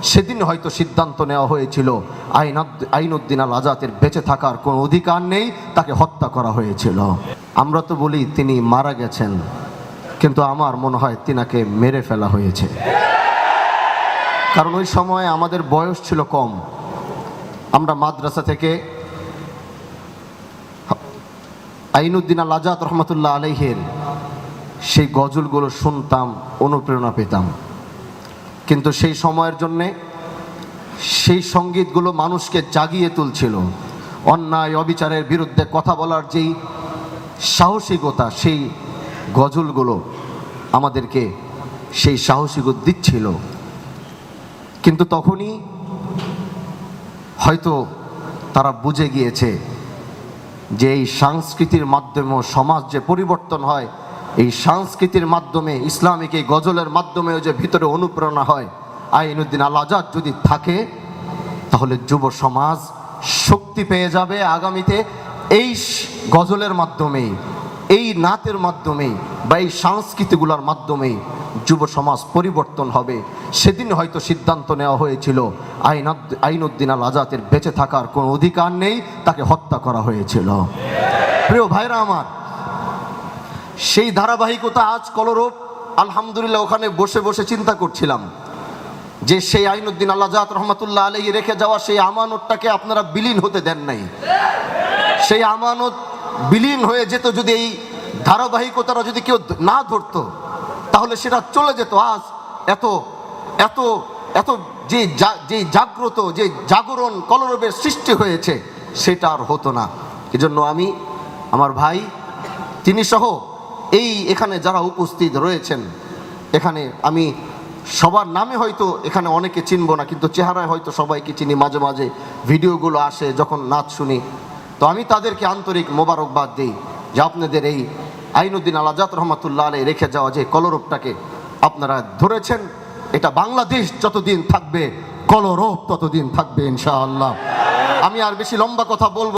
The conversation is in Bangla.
সেদিন হয়তো সিদ্ধান্ত নেওয়া হয়েছিল আইনুদ্দিন আল আজাদের বেঁচে থাকার কোনো অধিকার নেই, তাকে হত্যা করা হয়েছিল। আমরা তো বলি তিনি মারা গেছেন, কিন্তু আমার মনে হয় তিনাকে মেরে ফেলা হয়েছে। কারণ ওই সময় আমাদের বয়স ছিল কম। আমরা মাদ্রাসা থেকে আইনুদ্দিন আল আজাদ রহমতুল্লাহ আলাইহির সেই গজলগুলো শুনতাম, অনুপ্রেরণা পেতাম। কিন্তু সেই সময়ের জন্যে সেই সঙ্গীতগুলো মানুষকে জাগিয়ে তুলছিল। অন্যায় অবিচারের বিরুদ্ধে কথা বলার যেই সাহসিকতা, সেই গজলগুলো আমাদেরকে সেই সাহসিকতা দিচ্ছিল। কিন্তু তখনই হয়তো তারা বুঝে গিয়েছে যে এই সংস্কৃতির মাধ্যমে সমাজ যে পরিবর্তন হয়, এই সংস্কৃতির মাধ্যমে, ইসলামিক এই গজলের মাধ্যমে যে ভিতরে অনুপ্রেরণা হয়, আইনুদ্দিন আল আজাদ যদি থাকে তাহলে যুব সমাজ শক্তি পেয়ে যাবে আগামীতে। এই গজলের মাধ্যমে, এই নাতের মাধ্যমে বা এই সংস্কৃতিগুলোর মাধ্যমে যুব সমাজ পরিবর্তন হবে। সেদিন হয়তো সিদ্ধান্ত নেওয়া হয়েছিল আইনুদ্দিন আল আজাদের বেঁচে থাকার কোনো অধিকার নেই, তাকে হত্যা করা হয়েছিল। প্রিয় ভাইরা আমার, সেই ধারাবাহিকতা আজ কলরব। আলহামদুলিল্লাহ, ওখানে বসে বসে চিন্তা করছিলাম যে সেই আইনুদ্দিন আল আজাদ রহমতুল্লাহ আলাইহি রেখে যাওয়া সেই আমানতটাকে আপনারা বিলীন হতে দেন নাই। সেই আমানত বিলীন হয়ে যেত যদি এই ধারাবাহিকতাটা যদি কেউ না ধরতো, তাহলে সেটা চলে যেত। আজ এত এত এত যে জাগ্রত, যে জাগরণ কলরবের সৃষ্টি হয়েছে, সেটা আর হতো না। এজন্য আমি, আমার ভাই, তিনি সহ এই এখানে যারা উপস্থিত রয়েছেন, এখানে আমি সবার নামে হয়তো এখানে অনেকে চিনব না, কিন্তু চেহারায় হয়তো সবাইকে চিনি। মাঝে মাঝে ভিডিওগুলো আসে যখন নাচ শুনি, তো আমি তাদেরকে আন্তরিক মোবারকবাদ দিই যে আপনাদের এই আইনুদ্দিন আল আজাদ রহমতুল্লাহ আলাইহি রেখে যাওয়া যে কলরবটাকে আপনারা ধরেছেন। এটা বাংলাদেশ যতদিন থাকবে, কলরব ততদিন থাকবে ইনশাআল্লাহ। আমি আর বেশি লম্বা কথা বলবো।